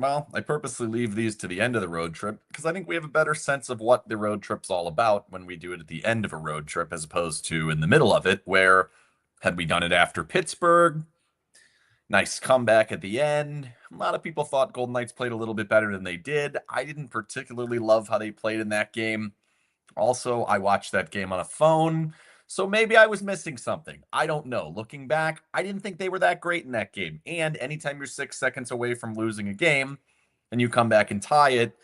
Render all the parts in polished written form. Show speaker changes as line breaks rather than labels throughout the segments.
Well, I purposely leave these to the end of the road trip because I think we have a better sense of what the road trip's all about when we do it at the end of a road trip as opposed to in the middle of it, where had we done it after Pittsburgh, nice comeback at the end. A lot of people thought Golden Knights played a little bit better than they did. I didn't particularly love how they played in that game. Also, I watched that game on a phone, so maybe I was missing something. I don't know. Looking back, I didn't think they were that great in that game. And anytime you're 6 seconds away from losing a game and you come back and tie it,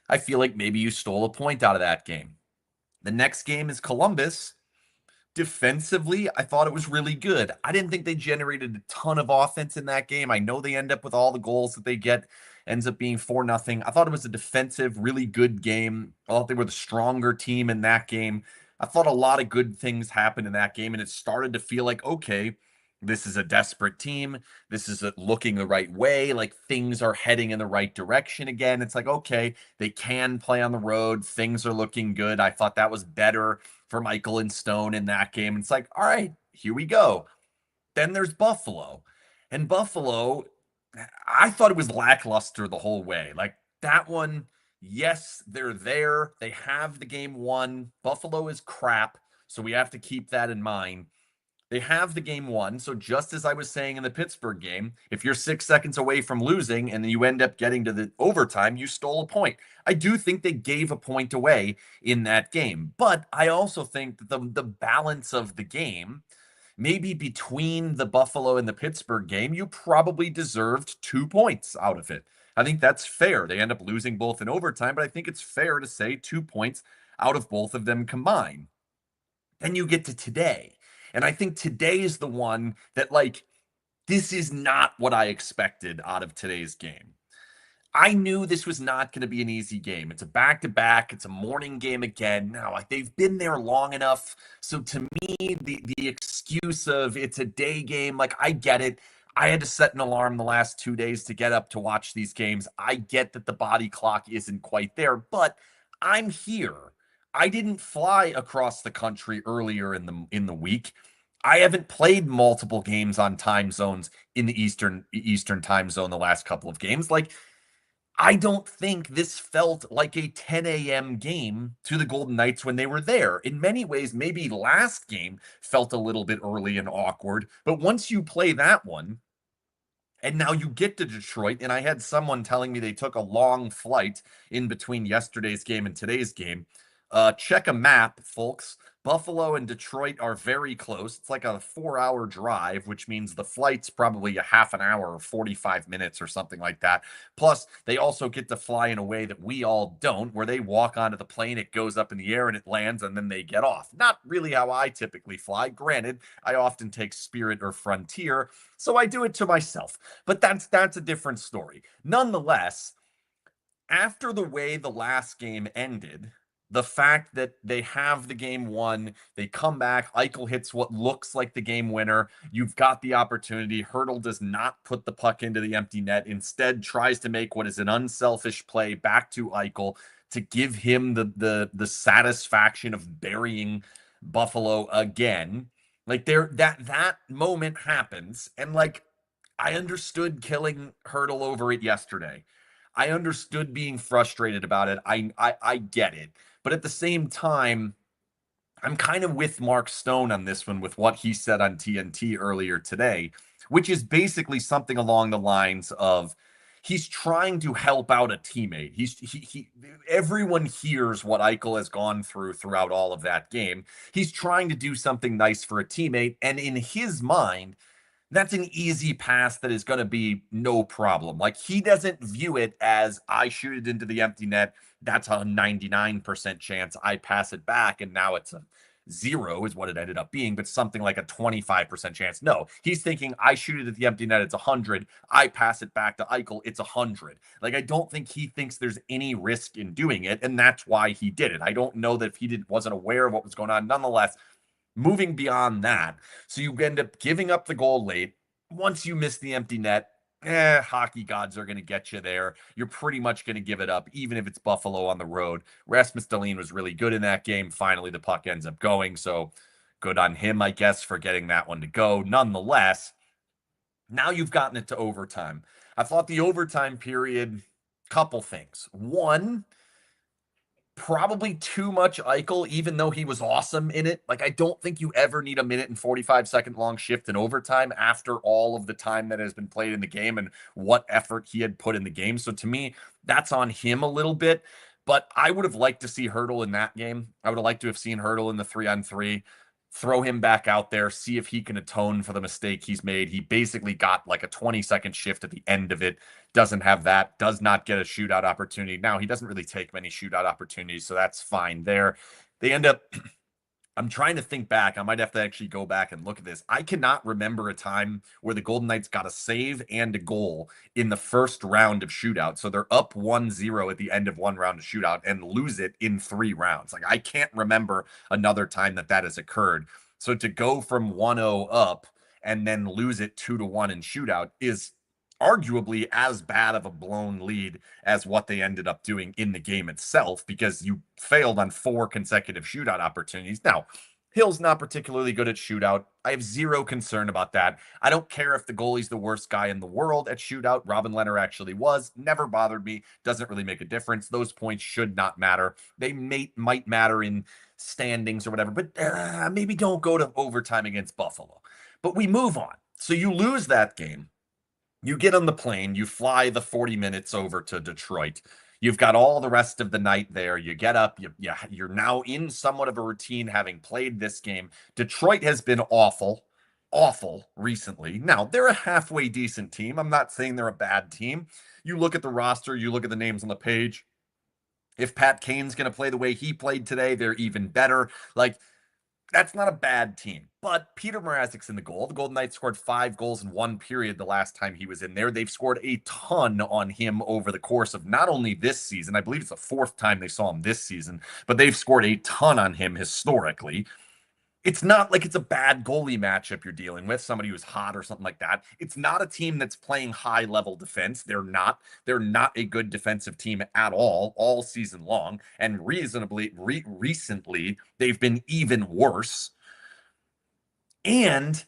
I feel like maybe you stole a point out of that game. The next game is Columbus. Defensively, I thought it was really good. I didn't think they generated a ton of offense in that game. I know they end up with all the goals that they get, ends up being 4-0. I thought it was a defensive, really good game. I thought they were the stronger team in that game. I thought a lot of good things happened in that game, and it started to feel like, okay, this is a desperate team. This is looking the right way. Like things are heading in the right direction again. It's like, okay, they can play on the road. Things are looking good. I thought that was better for Michael and Stone in that game. It's like, all right, here we go. Then there's Buffalo. And Buffalo, I thought it was lackluster the whole way. Like that one, yes, they're there. They have the game won. Buffalo is crap. So we have to keep that in mind. They have the game won. So just as I was saying in the Pittsburgh game, if you're 6 seconds away from losing and then you end up getting to the overtime, you stole a point. I do think they gave a point away in that game. But I also think that the balance of the game, maybe between the Buffalo and the Pittsburgh game, you probably deserved 2 points out of it. I think that's fair. They end up losing both in overtime, but I think it's fair to say 2 points out of both of them combined. Then you get to today. And I think today is the one that, like, this is not what I expected out of today's game. I knew this was not going to be an easy game. It's a back to back. It's a morning game again. Now, like they've been there long enough. So to me, the excuse of it's a day game, like I get it. I had to set an alarm the last 2 days to get up to watch these games. I get that the body clock isn't quite there, but I'm here. I didn't fly across the country earlier in the week. I haven't played multiple games on time zones in the Eastern time zone the last couple of games. Like I don't think this felt like a 10 a.m. game to the Golden Knights when they were there. In many ways, maybe last game felt a little bit early and awkward, but once you play that one, and now you get to Detroit, and I had someone telling me they took a long flight in between yesterday's game and today's game. Check a map, folks. Buffalo and Detroit are very close. It's like a 4-hour drive, which means the flight's probably a half an hour or 45 minutes or something like that. Plus, they also get to fly in a way that we all don't, where they walk onto the plane, it goes up in the air and it lands, and then they get off. Not really how I typically fly. Granted, I often take Spirit or Frontier, so I do it to myself. But that's a different story. Nonetheless, after the way the last game ended, the fact that they have the game won, they come back, Eichel hits what looks like the game winner. You've got the opportunity. Hurdle does not put the puck into the empty net, instead tries to make what is an unselfish play back to Eichel to give him the satisfaction of burying Buffalo again. Like there that moment happens, and like I understood killing Hurdle over it yesterday. I understood being frustrated about it. I get it. But at the same time, I'm kind of with Mark Stone on this one with what he said on TNT earlier today, which is basically something along the lines of he's trying to help out a teammate. He everyone hears what Eichel has gone throughout all of that game. He's trying to do something nice for a teammate, and in his mind, that's an easy pass that is going to be no problem. Like he doesn't view it as I shoot it into the empty net. That's a 99% chance I pass it back. And now it's a zero is what it ended up being, but something like a 25% chance. No, he's thinking I shoot it at the empty net. It's 100. I pass it back to Eichel. It's 100. Like, I don't think he thinks there's any risk in doing it. And that's why he did it. I don't know that if he wasn't aware of what was going on. Nonetheless, moving beyond that, so you end up giving up the goal late. Once you miss the empty net, hockey gods are going to get you there. You're pretty much going to give it up, even if it's Buffalo on the road. Rasmus Dahlin was really good in that game. Finally, the puck ends up going, so good on him, I guess, for getting that one to go. Nonetheless, now you've gotten it to overtime. I thought the overtime period couple things. One, probably too much Eichel, even though he was awesome in it. Like, I don't think you ever need a minute and 45-second long shift in overtime after all of the time that has been played in the game and what effort he had put in the game. So to me, that's on him a little bit. But I would have liked to see Hurdle in that game. I would have liked to have seen Hurdle in the 3-on-3. Throw him back out there, see if he can atone for the mistake he's made. He basically got like a 20-second shift at the end of it. Doesn't have that, does not get a shootout opportunity. Now, he doesn't really take many shootout opportunities, so that's fine there. They end up, I'm trying to think back. I might have to actually go back and look at this. I cannot remember a time where the Golden Knights got a save and a goal in the first round of shootout. So they're up 1-0 at the end of one round of shootout and lose it in 3 rounds. Like, I can't remember another time that has occurred. So to go from 1-0 up and then lose it 2-1 in shootout is arguably as bad of a blown lead as what they ended up doing in the game itself, because you failed on 4 consecutive shootout opportunities. Now, Hill's not particularly good at shootout. I have zero concern about that. I don't care if the goalie's the worst guy in the world at shootout. Robin Lehner actually was. Never bothered me. Doesn't really make a difference. Those points should not matter. They might matter in standings or whatever, but maybe don't go to overtime against Buffalo. But we move on. So you lose that game. You get on the plane, you fly the 40 minutes over to Detroit. You've got all the rest of the night there. You get up, you're now in somewhat of a routine having played this game. Detroit has been awful, awful recently. Now, they're a halfway decent team. I'm not saying they're a bad team. You look at the roster, you look at the names on the page. If Pat Kane's going to play the way he played today, they're even better. Like, that's not a bad team. But Peter Mrazek's in the goal. The Golden Knights scored 5 goals in 1 period the last time he was in there. They've scored a ton on him over the course of not only this season, I believe it's the 4th time they saw him this season, but they've scored a ton on him historically. It's not like it's a bad goalie matchup you're dealing with, somebody who's hot or something like that. It's not a team that's playing high level defense. They're not. They're not a good defensive team at all season long. And reasonably, recently, they've been even worse. And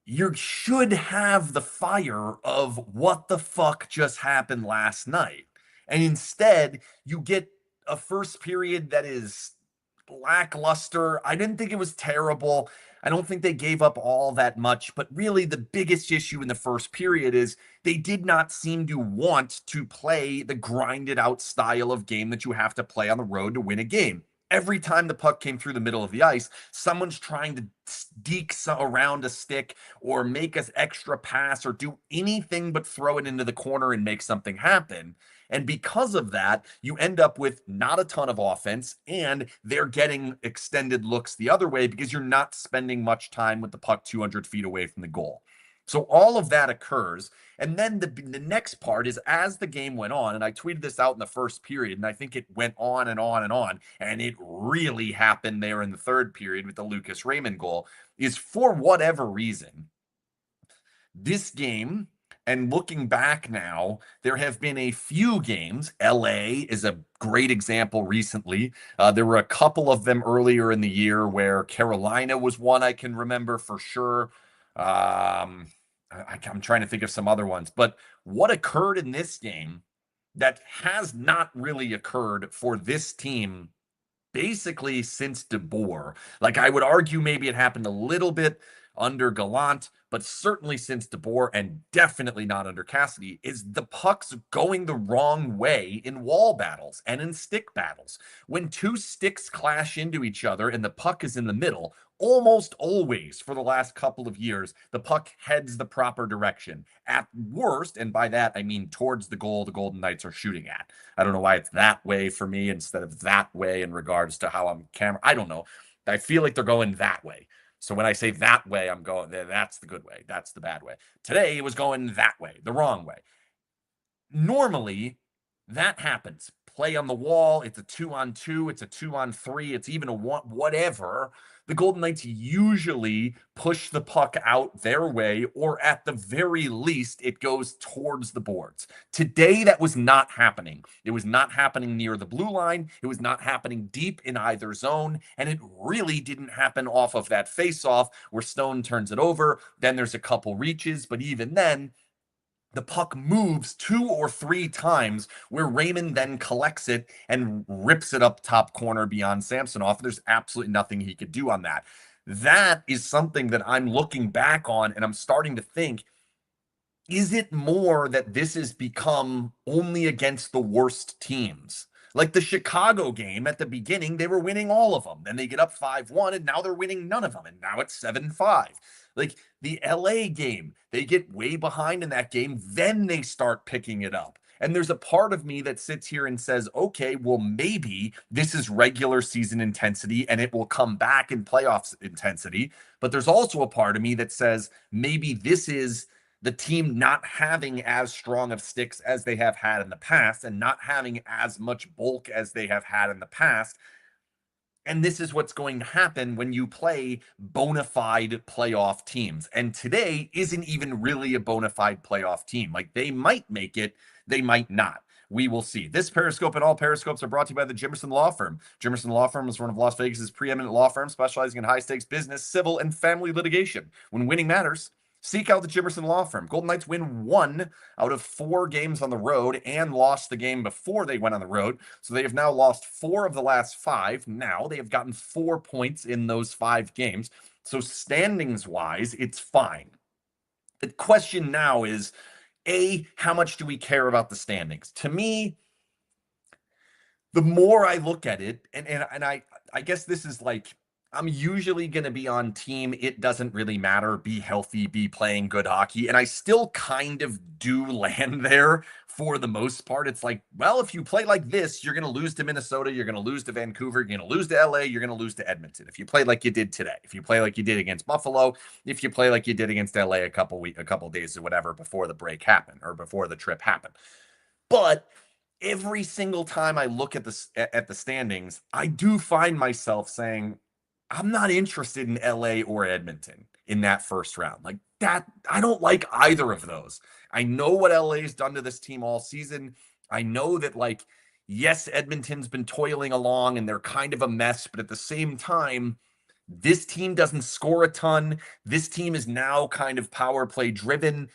you should have the fire of what the fuck just happened last night. And instead, you get a first period that is lackluster. I didn't think it was terrible. I don't think they gave up all that much, but really the biggest issue in the first period is they did not seem to want to play the grinded out style of game that you have to play on the road to win a game. Every time the puck came through the middle of the ice, someone's trying to deke around a stick or make an extra pass or do anything but throw it into the corner and make something happen. And because of that, you end up with not a ton of offense, and they're getting extended looks the other way because you're not spending much time with the puck 200 feet away from the goal. So all of that occurs. And then the next part is, as the game went on, and I tweeted this out in the first period, and I think it went on and on and on, and it really happened there in the third period with the Lucas Raymond goal, is for whatever reason, this game, and looking back now, there have been a few games. LA is a great example recently. There were a couple of them earlier in the year where Carolina was one I can remember for sure. I'm trying to think of some other ones, but what occurred in this game that has not really occurred for this team basically since DeBoer. Like, I would argue maybe it happened a little bit under Gallant, but certainly since DeBoer, and definitely not under Cassidy, is the pucks going the wrong way in wall battles and in stick battles. When 2 sticks clash into each other and the puck is in the middle, almost always for the last couple of years, the puck heads the proper direction. At worst, and by that I mean towards the goal the Golden Knights are shooting at. I don't know why it's that way for me instead of that way in regards to how I'm camera. I don't know. I feel like they're going that way. So when I say that way, I'm going, that's the good way. That's the bad way. Today it was going that way, the wrong way. Normally, that happens. Play on the wall. It's a 2-on-2. It's a 2-on-3. It's even a one, whatever. The Golden Knights usually push the puck out their way, or at the very least, it goes towards the boards. Today, that was not happening. It was not happening near the blue line. It was not happening deep in either zone. And it really didn't happen off of that face-off where Stone turns it over. Then there's a couple reaches. But even then, the puck moves 2 or 3 times where Raymond then collects it and rips it up top corner beyond Samsonov. There's absolutely nothing he could do on that. That is something that I'm looking back on and I'm starting to think, is it more that this has become only against the worst teams? Like the Chicago game at the beginning, they were winning all of them. Then they get up 5-1, and now they're winning none of them. And now it's 7-5. Like the LA game, they get way behind in that game. Then they start picking it up. And there's a part of me that sits here and says, okay, well, maybe this is regular season intensity and it will come back in playoffs intensity. But there's also a part of me that says maybe this is the team not having as strong of sticks as they have had in the past and not having as much bulk as they have had in the past. And this is what's going to happen when you play bona fide playoff teams. And today isn't even really a bona fide playoff team. Like they might make it, they might not. We will see. This Periscope and all Periscopes are brought to you by the Jimmerson Law Firm. Jimmerson Law Firm is one of Las Vegas's preeminent law firms specializing in high-stakes business, civil, and family litigation. When winning matters, seek out the Jimmerson Law Firm. Golden Knights win 1 out of 4 games on the road and lost the game before they went on the road. So they have now lost 4 of the last 5. Now they have gotten 4 points in those 5 games. So standings-wise, it's fine. The question now is, how much do we care about the standings? To me, the more I look at it, and I guess this is like, I'm usually going to be on team, it doesn't really matter, be healthy, be playing good hockey. And I still kind of do land there for the most part. It's like, well, if you play like this, you're going to lose to Minnesota, you're going to lose to Vancouver, you're going to lose to LA, you're going to lose to Edmonton. If you play like you did today, if you play like you did against Buffalo, if you play like you did against LA a couple days or whatever before the break happened or before the trip happened. But every single time I look at the standings, I do find myself saying, I'm not interested in LA or Edmonton in that first round. Like that, I don't like either of those. I know what LA's done to this team all season. I know that, like, yes, Edmonton's been toiling along and they're kind of a mess, but at the same time, this team doesn't score a ton. This team is now kind of power play driven.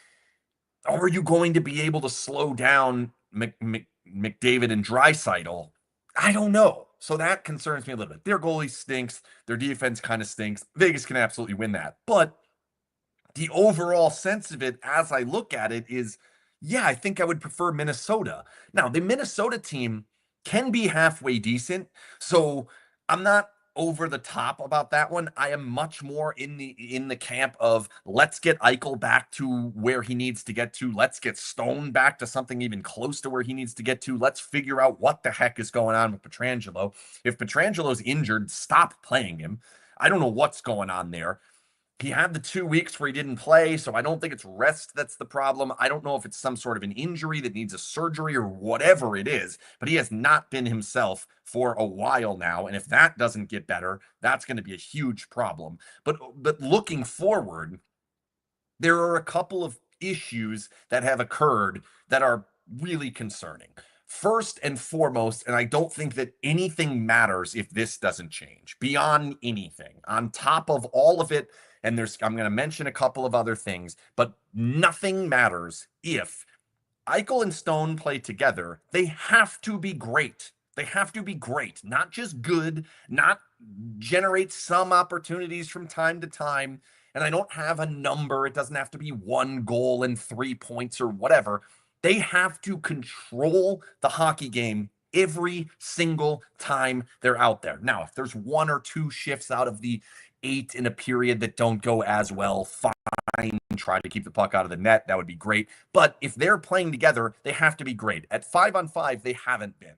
Are you going to be able to slow down McDavid and Draisaitl? I don't know. So that concerns me a little bit. Their goalie stinks. Their defense kind of stinks. Vegas can absolutely win that. But the overall sense of it as I look at it is, yeah, I think I would prefer Minnesota. Now, the Minnesota team can be halfway decent. So I'm not over the top about that one. I am much more in the camp of let's get Eichel back to where he needs to get to. Let's get Stone back to something even close to where he needs to get to. Let's figure out what the heck is going on with Pietrangelo. If Pietrangelo's injured, stop playing him. I don't know what's going on there. He had the 2 weeks where he didn't play, so I don't think it's rest that's the problem. I don't know if it's some sort of an injury that needs a surgery or whatever it is, but he has not been himself for a while now. And if that doesn't get better, that's going to be a huge problem. But looking forward, there are a couple of issues that have occurred that are really concerning. First and foremost, and I don't think that anything matters if this doesn't change, beyond anything, on top of all of it, and I'm going to mention a couple of other things, but nothing matters if Eichel and Stone play together. They have to be great. They have to be great, not just good, not generate some opportunities from time to time. And I don't have a number. It doesn't have to be 1 goal and 3 points or whatever. They have to control the hockey game every single time they're out there. Now, if there's 1 or 2 shifts out of the 8 in a period that don't go as well, fine. Try to keep the puck out of the net. That would be great. But if they're playing together, they have to be great. At 5-on-5, they haven't been.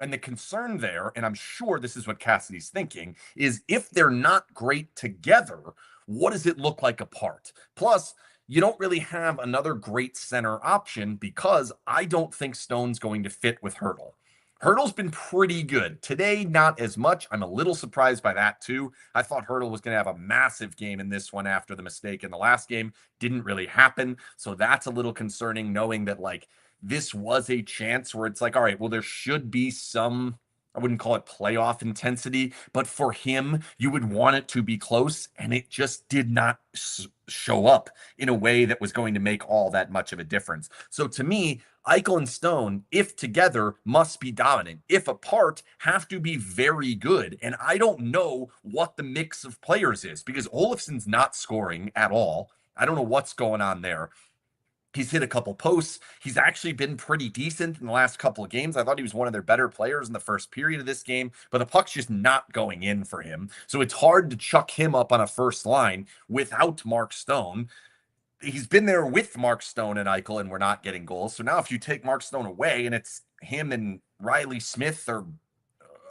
And the concern there, and I'm sure this is what Cassidy's thinking, is if they're not great together, what does it look like apart? Plus, you don't really have another great center option because I don't think Stone's going to fit with Hertl. Hertl's been pretty good. Today, not as much. I'm a little surprised by that, too. I thought Hertl was going to have a massive game in this one after the mistake in the last game. Didn't really happen. So that's a little concerning, knowing that, like, this was a chance where it's like, all right, well, there should be some I wouldn't call it playoff intensity, but for him, you would want it to be close, and it just did not show up in a way that was going to make all that much of a difference. So to me, Eichel and Stone, if together, must be dominant. If apart, have to be very good. And I don't know what the mix of players is because Olofsson's not scoring at all. I don't know what's going on there. He's hit a couple posts. He's actually been pretty decent in the last couple of games. I thought he was one of their better players in the first period of this game, but the puck's just not going in for him. So it's hard to chuck him up on a first line without Mark Stone. He's been there with Mark Stone and Eichel, and we're not getting goals. So now if you take Mark Stone away and it's him and Riley Smith, or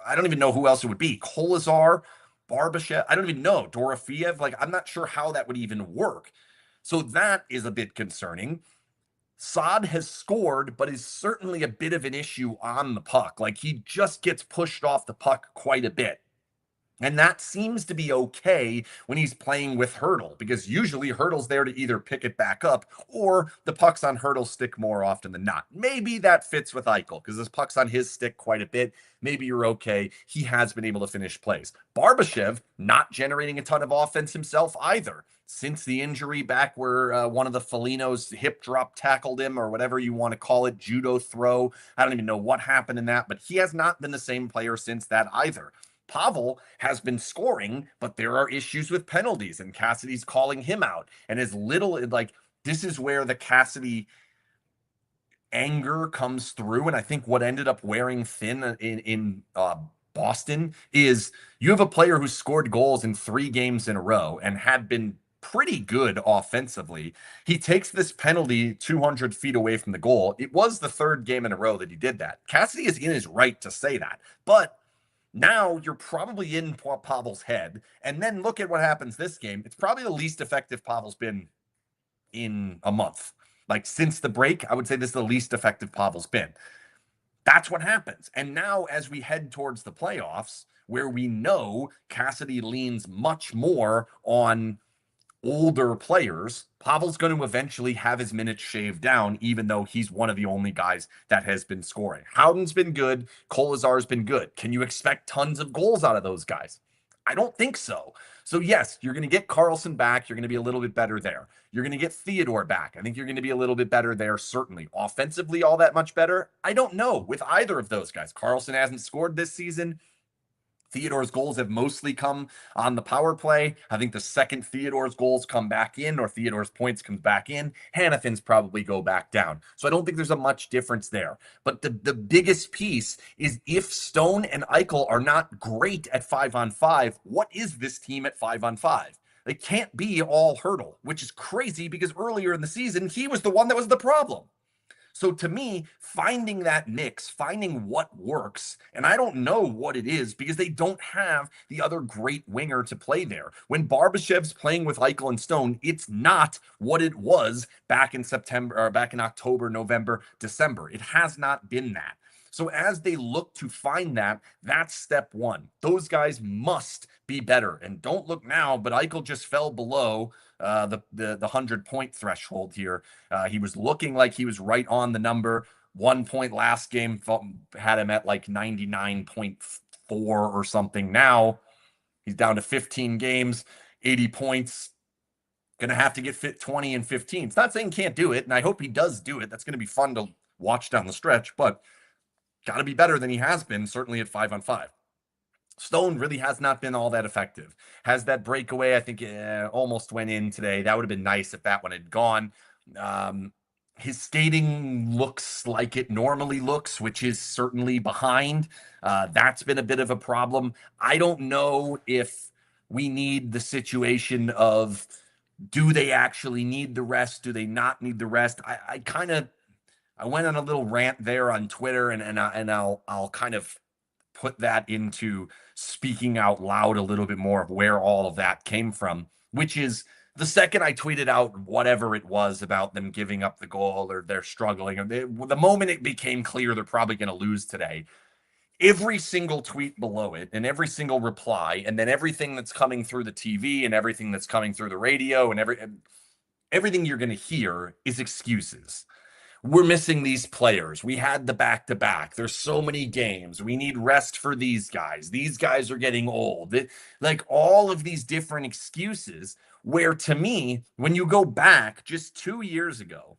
I don't even know who else it would be, Kolazar, Barbashev, I don't even know, Dorofeev, like I'm not sure how that would even work. So that is a bit concerning. Saad has scored, but is certainly a bit of an issue on the puck. Like he just gets pushed off the puck quite a bit. And that seems to be okay when he's playing with Hurdle, because usually Hurdle's there to either pick it back up or the pucks on Hurdle's stick more often than not. Maybe that fits with Eichel because this puck's on his stick quite a bit. Maybe you're okay. He has been able to finish plays. Barbashev not generating a ton of offense himself either. Since the injury back where one of the Felinos hip drop tackled him or whatever you want to call it, judo throw. I don't even know what happened in that, but he has not been the same player since that either. Pavel has been scoring, but there are issues with penalties, and Cassidy's calling him out. And as little like this is where the Cassidy anger comes through. And I think what ended up wearing thin in Boston is you have a player who scored goals in 3 games in a row and had been pretty good offensively. He takes this penalty 200 feet away from the goal. It was the 3rd game in a row that he did that. Cassidy is in his right to say that, but now you're probably in Pavel's head. And then look at what happens this game. It's probably the least effective Pavel's been in a month. Like since the break, I would say this is the least effective Pavel's been. That's what happens. And now as we head towards the playoffs, where we know Cassidy leans much more on older players, Pavel's going to eventually have his minutes shaved down, even though he's one of the only guys that has been scoring. Howden's been good. Kolazar's been good. Can you expect tons of goals out of those guys? I don't think so. So yes, you're going to get Carlson back. You're going to be a little bit better there. You're going to get Theodore back. I think you're going to be a little bit better there, certainly. Offensively, all that much better? I don't know with either of those guys. Carlson hasn't scored this season. Theodore's goals have mostly come on the power play. I think the second Theodore's goals come back in or Theodore's points comes back in, Hanafin's probably go back down. So I don't think there's a much difference there. But the biggest piece is if Stone and Eichel are not great at 5-on-5, what is this team at 5-on-5? They can't be all Hurdle, which is crazy because earlier in the season, he was the one that was the problem. So to me, finding that mix, finding what works, and I don't know what it is because they don't have the other great winger to play there. When Barbashev's playing with Eichel and Stone, it's not what it was back in September or back in October, November, December. It has not been that. So as they look to find that, that's step one. Those guys must be better. And don't look now, but Eichel just fell below the 100-point threshold here. He was looking like he was right on the number. 1 point last game had him at like 99.4 or something. Now he's down to 15 games, 80 points. Going to have to get fit 20 and 15. It's not saying can't do it, and I hope he does do it. That's going to be fun to watch down the stretch, but got to be better than he has been, certainly at 5-on-5. Stone really has not been all that effective. Has that breakaway, I think, almost went in today. That would have been nice if that one had gone. His skating looks like it normally looks, which is certainly behind. That's been a bit of a problem. I don't know if we need the situation of do they actually need the rest? Do they not need the rest? I went on a little rant there on Twitter, and I'll kind of put that into speaking out loud a little bit more of where all of that came from, which is the second I tweeted out whatever it was about them giving up the goal or they're struggling, the moment it became clear they're probably going to lose today, every single tweet below it and every single reply, and then everything that's coming through the TV and everything that's coming through the radio and everything you're going to hear is excuses. we're missing these players. We had the back to back. There's so many games. We need rest for these guys. These guys are getting old. Like all of these different excuses, where to me, when you go back just 2 years ago,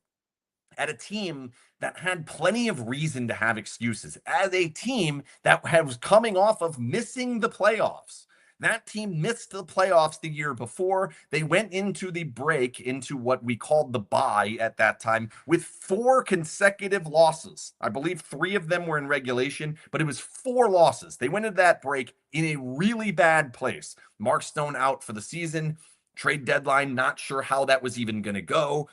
at a team that had plenty of reason to have excuses, as a team that was coming off of missing the playoffs. That team missed the playoffs the year before. They went into the break, into what we called the bye at that time, with 4 consecutive losses. I believe 3 of them were in regulation, but it was 4 losses. They went into that break in a really bad place. Mark Stone out for the season. Trade deadline, not sure how that was even going to go.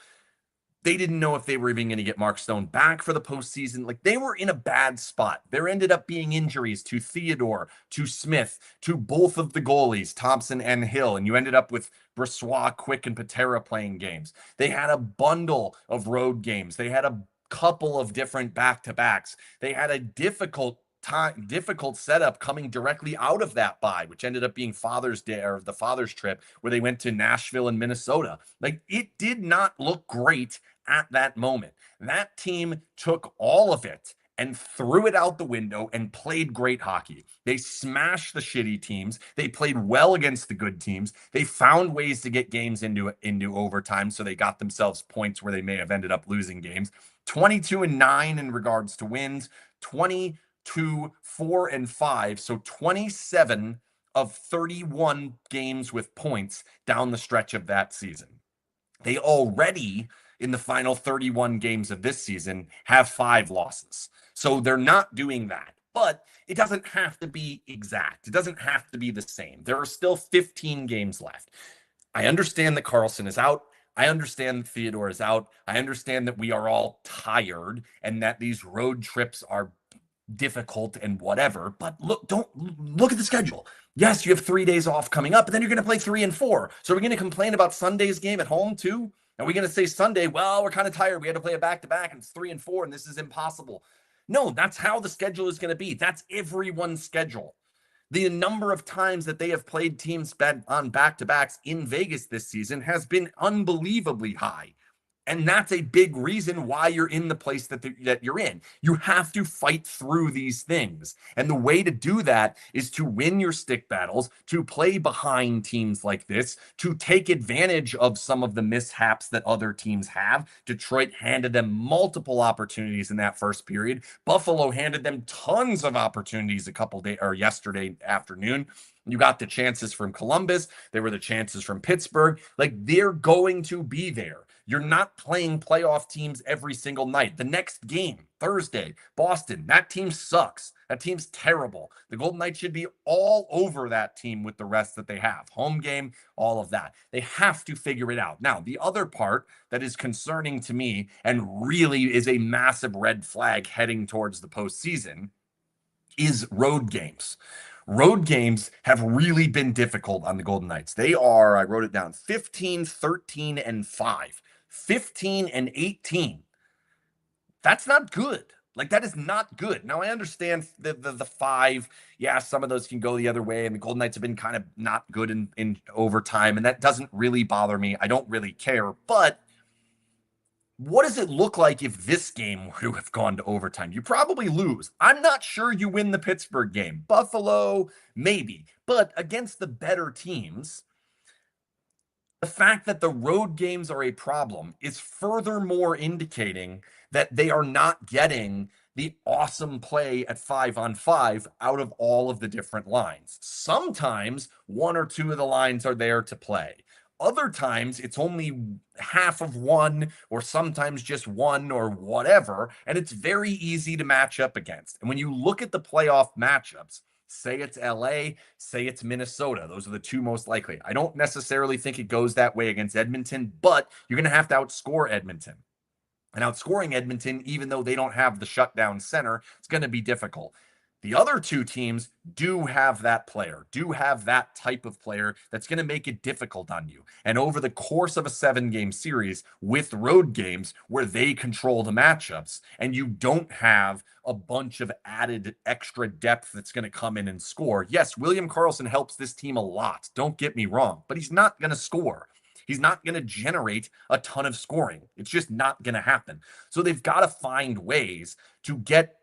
They didn't know if they were even going to get Mark Stone back for the postseason. Like, they were in a bad spot. There ended up being injuries to Theodore, to Smith, to both of the goalies, Thompson and Hill. And you ended up with Brossoit, Quick, and Patera playing games. They had a bundle of road games. They had a couple of different back-to-backs. They had a difficult setup coming directly out of that bye, which ended up being Father's Day, or the Father's trip, where they went to Nashville and Minnesota. Like, it did not look great at that moment. That team took all of it and threw it out the window and played great hockey. They smashed the shitty teams. They played well against the good teams. They found ways to get games into overtime, so they got themselves points where they may have ended up losing games. 22-9 in regards to wins, 22-4-5, so 27 of 31 games with points down the stretch of that season. They already, in the final 31 games of this season, have 5 losses. So they're not doing that. But it doesn't have to be exact. It doesn't have to be the same. There are still 15 games left. I understand that Carlson is out. I understand that Theodore is out. I understand that we are all tired and that these road trips are difficult and whatever. But don't look at the schedule. Yes, you have 3 days off coming up, but then you're going to play 3 and 4. So are we going to complain about Sunday's game at home too? Are we going to say Sunday, well, we're kind of tired. We had to play a back-to-back and it's 3 and 4 and this is impossible. No, that's how the schedule is going to be. That's everyone's schedule. The number of times that they have played teams on back-to-backs in Vegas this season has been unbelievably high. And that's a big reason why you're in the place that you're in. You have to fight through these things. And the way to do that is to win your stick battles, to play behind teams like this, to take advantage of some of the mishaps that other teams have. Detroit handed them multiple opportunities in that first period. Buffalo handed them tons of opportunities yesterday afternoon. You got the chances from Columbus. There were the chances from Pittsburgh. Like, they're going to be there. You're not playing playoff teams every single night. The next game, Thursday, Boston, that team sucks. That team's terrible. The Golden Knights should be all over that team with the rest that they have. Home game, all of that. They have to figure it out. Now, the other part that is concerning to me and really is a massive red flag heading towards the postseason is road games. Road games have really been difficult on the Golden Knights. They are, I wrote it down, 15, 13, and 5. 15 and 18. That's not good. Like, that is not good. Now, I understand the 5. Yeah, some of those can go the other way, and the Golden Knights have been kind of not good in overtime, and that doesn't really bother me. I don't really care. But what does it look like if this game were to have gone to overtime? You probably lose. I'm not sure you win the Pittsburgh game. Buffalo, maybe. But against the better teams, the fact that the road games are a problem is furthermore indicating that they are not getting the awesome play at 5-on-5 out of all of the different lines. Sometimes 1 or 2 of the lines are there to play. Other times it's only half of one, or sometimes just one, or whatever, and it's very easy to match up against. And when you look at the playoff matchups, say it's LA, say it's Minnesota. Those are the 2 most likely. I don't necessarily think it goes that way against Edmonton, but you're going to have to outscore Edmonton. And outscoring Edmonton, even though they don't have the shutdown center, it's going to be difficult. The other 2 teams do have that player, do have that type of player that's going to make it difficult on you. And over the course of a 7-game series with road games where they control the matchups and you don't have a bunch of added extra depth that's going to come in and score. Yes, William Karlsson helps this team a lot. Don't get me wrong, but he's not going to score. He's not going to generate a ton of scoring. It's just not going to happen. So they've got to find ways to get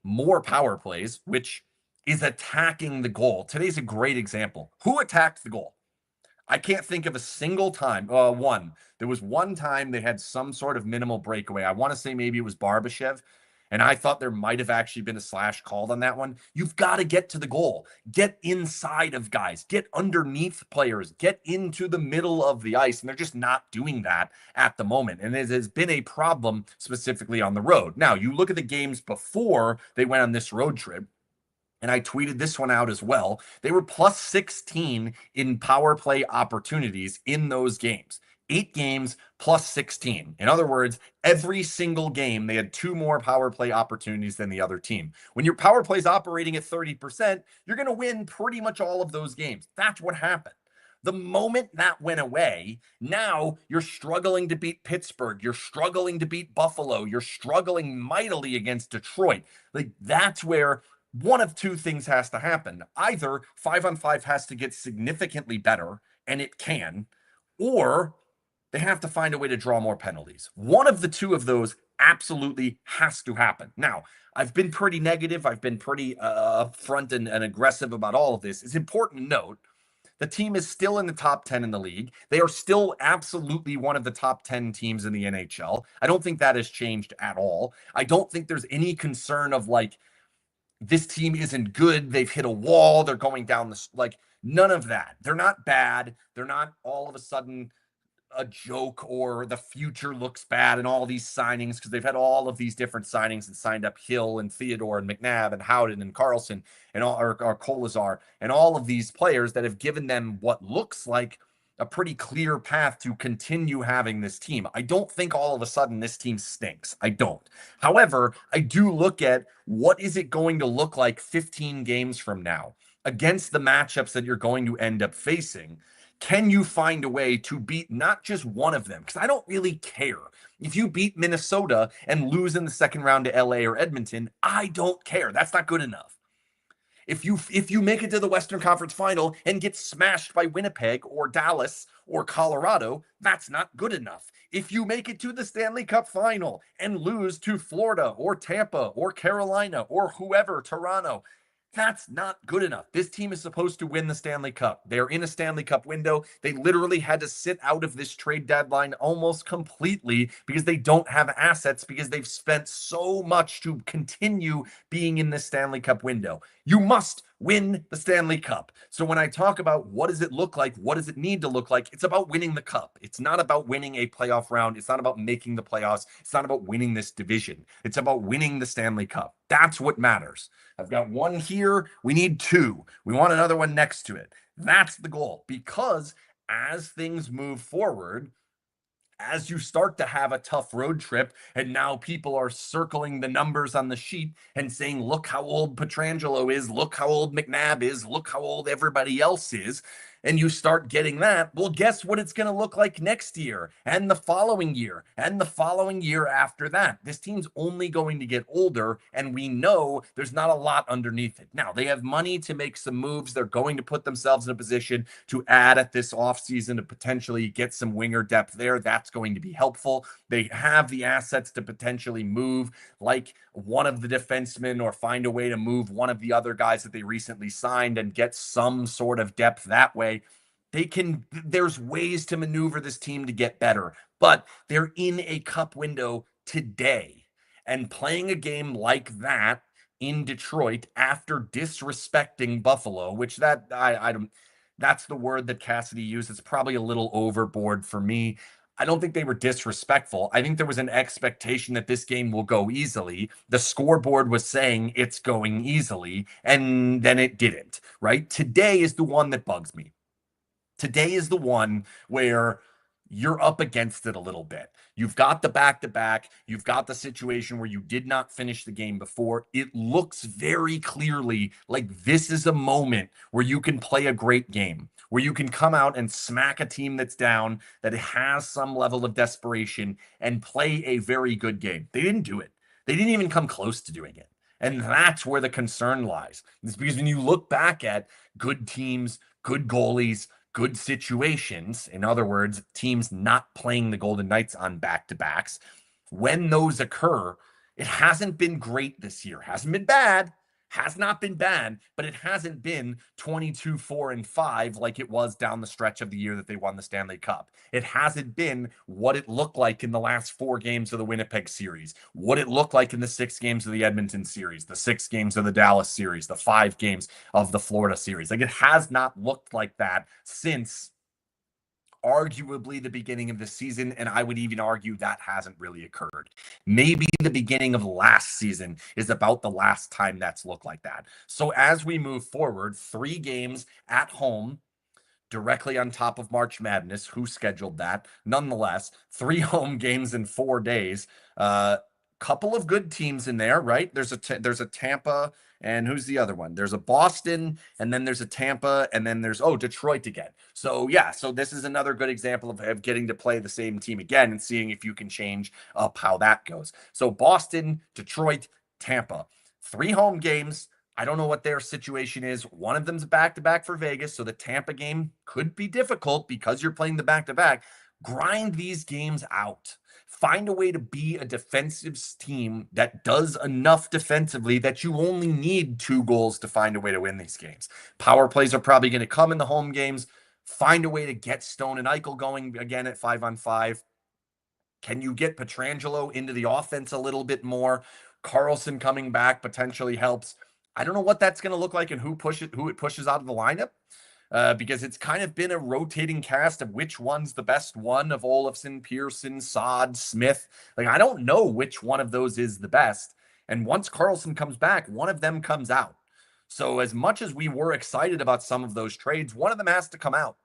more power plays, which is attacking the goal. Today's a great example. Who attacked the goal? I can't think of a single time. One. There was one time they had some sort of minimal breakaway. I want to say maybe it was Barbashev. And I thought there might have actually been a slash called on that one. You've got to get to the goal. Get inside of guys. Get underneath players. Get into the middle of the ice. And they're just not doing that at the moment. And it has been a problem specifically on the road. Now, you look at the games before they went on this road trip, and I tweeted this one out as well. They were plus 16 in power play opportunities in those games. 8 games plus 16. In other words, every single game, they had 2 more power play opportunities than the other team. When your power play is operating at 30%, you're going to win pretty much all of those games. That's what happened. The moment that went away, now you're struggling to beat Pittsburgh. You're struggling to beat Buffalo. You're struggling mightily against Detroit. Like, that's where one of two things has to happen. Either 5-on-5 has to get significantly better, and it can, or they have to find a way to draw more penalties. One of the two of those absolutely has to happen. Now, I've been pretty negative. I've been pretty upfront and aggressive about all of this. It's important to note the team is still in the top 10 in the league. They are still absolutely one of the top 10 teams in the NHL. I don't think that has changed at all. I don't think there's any concern of like, this team isn't good. They've hit a wall. They're going down like none of that. They're not bad. They're not all of a sudden a joke or the future looks bad and all these signings because they've had all of these different signings and signed up Hill and Theodore and McNabb and Howden and Carlson and all or Kolazar and all of these players that have given them what looks like a pretty clear path to continue having this team. I don't think all of a sudden this team stinks. I don't. However, I do look at what is it going to look like 15 games from now against the matchups that you're going to end up facing. Can you find a way to beat not just one of them? Because I don't really care. If you beat Minnesota and lose in the second round to LA or Edmonton, I don't care. That's not good enough. If you make it to the Western Conference Final and get smashed by Winnipeg or Dallas or Colorado, that's not good enough. If you make it to the Stanley Cup Final and lose to Florida or Tampa or Carolina or whoever, Toronto, that's not good enough. This team is supposed to win the Stanley Cup. They're in a Stanley Cup window. They literally had to sit out of this trade deadline almost completely because they don't have assets because they've spent so much to continue being in the Stanley Cup window. You must win the Stanley Cup. So when I talk about what does it look like, what does it need to look like, it's about winning the cup. It's not about winning a playoff round. It's not about making the playoffs. It's not about winning this division. It's about winning the Stanley Cup. That's what matters. I've got one here. We need 2. We want another one next to it. That's the goal. Because as things move forward, as you start to have a tough road trip, and now people are circling the numbers on the sheet and saying, look how old Pietrangelo is, look how old McNabb is, look how old everybody else is, and you start getting that, well, guess what it's going to look like next year and the following year and the following year after that. This team's only going to get older, and we know there's not a lot underneath it. Now, they have money to make some moves. They're going to put themselves in a position to add at this offseason to potentially get some winger depth there. That's going to be helpful. They have the assets to potentially move like one of the defensemen or find a way to move one of the other guys that they recently signed and get some sort of depth that way. There's ways to maneuver this team to get better, but they're in a cup window today, and playing a game like that in Detroit after disrespecting Buffalo, which I don't, that's the word that Cassidy used. It's probably a little overboard for me. I don't think they were disrespectful. I think there was an expectation that this game will go easily. The scoreboard was saying it's going easily, and then it didn't, right? Today is the one that bugs me. Today is the one where you're up against it a little bit. You've got the back-to-back. You've got the situation where you did not finish the game before. It looks very clearly like this is a moment where you can play a great game, where you can come out and smack a team that's down, that has some level of desperation, and play a very good game. They didn't do it. They didn't even come close to doing it. And that's where the concern lies. It's because when you look back at good teams, good goalies, good situations, in other words, teams not playing the Golden Knights on back-to-backs, when those occur, it hasn't been great this year. Hasn't been bad, has not been bad, but it hasn't been 22, 4, and 5 like it was down the stretch of the year that they won the Stanley Cup. It hasn't been what it looked like in the last 4 games of the Winnipeg series, what it looked like in the 6 games of the Edmonton series, the 6 games of the Dallas series, the 5 games of the Florida series. Like, it has not looked like that since arguably the beginning of the season, and I would even argue that hasn't really occurred. Maybe the beginning of last season is about the last time that's looked like that. So as we move forward, 3 games at home, directly on top of March Madness. Who scheduled that? Nonetheless, 3 home games in 4 days. Couple of good teams in there, right? There's a Tampa, and who's the other one? There's a Boston, and then there's a Tampa, and then there's Detroit again. So yeah, so this is another good example of getting to play the same team again and seeing if you can change up how that goes. So Boston, Detroit, Tampa, 3 home games. I don't know what their situation is. One of them's a back-to-back for Vegas, so the Tampa game could be difficult because you're playing the back-to-back. Grind these games out. Find a way to be a defensive team that does enough defensively that you only need 2 goals to find a way to win these games. Power plays are probably going to come in the home games. Find a way to get Stone and Eichel going again at 5-on-5. Can you get Pietrangelo into the offense a little bit more? Carlson coming back potentially helps. I don't know what that's going to look like and who it pushes out of the lineup, because it's kind of been a rotating cast of which one's the best one of Olofsson, Pearson, Saad, Smith. Like, I don't know which one of those is the best. And once Carlson comes back, one of them comes out. So as much as we were excited about some of those trades, one of them has to come out.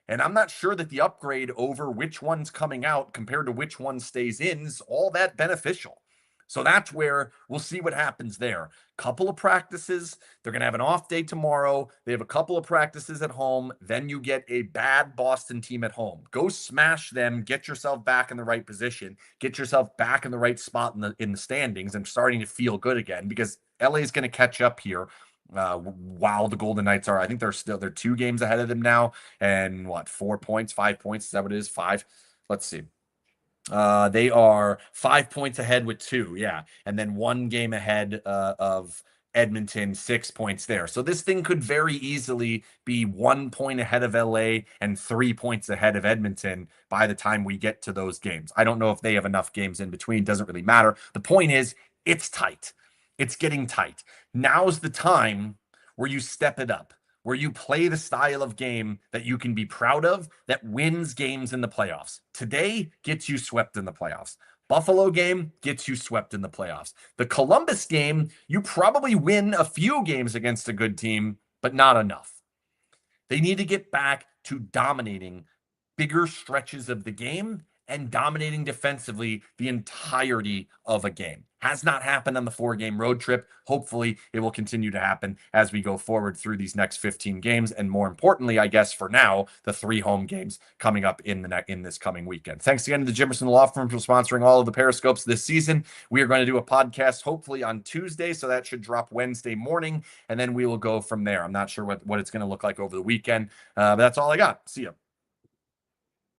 And I'm not sure that the upgrade over which one's coming out compared to which one stays in is all that beneficial. So that's where we'll see what happens there. Couple of practices. They're going to have an off day tomorrow. They have a couple of practices at home. Then you get a bad Boston team at home. Go smash them. Get yourself back in the right position. Get yourself back in the right spot in the standings and starting to feel good again, because LA is going to catch up here. While the Golden Knights are, I think they're 2 games ahead of them now, and 4 points, 5 points. Is that what it is? 5. Let's see. They are 5 points ahead with 2, yeah, and then 1 game ahead of Edmonton, 6 points there. So this thing could very easily be 1 point ahead of LA and 3 points ahead of Edmonton by the time we get to those games. I don't know if they have enough games in between. Doesn't really matter. The point is, it's tight. It's getting tight. Now's the time where you step it up, where you play the style of game that you can be proud of, that wins games in the playoffs. Today gets you swept in the playoffs. Buffalo game gets you swept in the playoffs. The Columbus game, you probably win a few games against a good team, but not enough. They need to get back to dominating bigger stretches of the game and dominating defensively the entirety of a game. Has not happened on the 4-game road trip. Hopefully, it will continue to happen as we go forward through these next 15 games. And more importantly, I guess for now, the 3 home games coming up in this coming weekend. Thanks again to the Jimmerson Law Firm for sponsoring all of the Periscopes this season. We are going to do a podcast hopefully on Tuesday, so that should drop Wednesday morning, and then we will go from there. I'm not sure what it's going to look like over the weekend, but that's all I got. See you.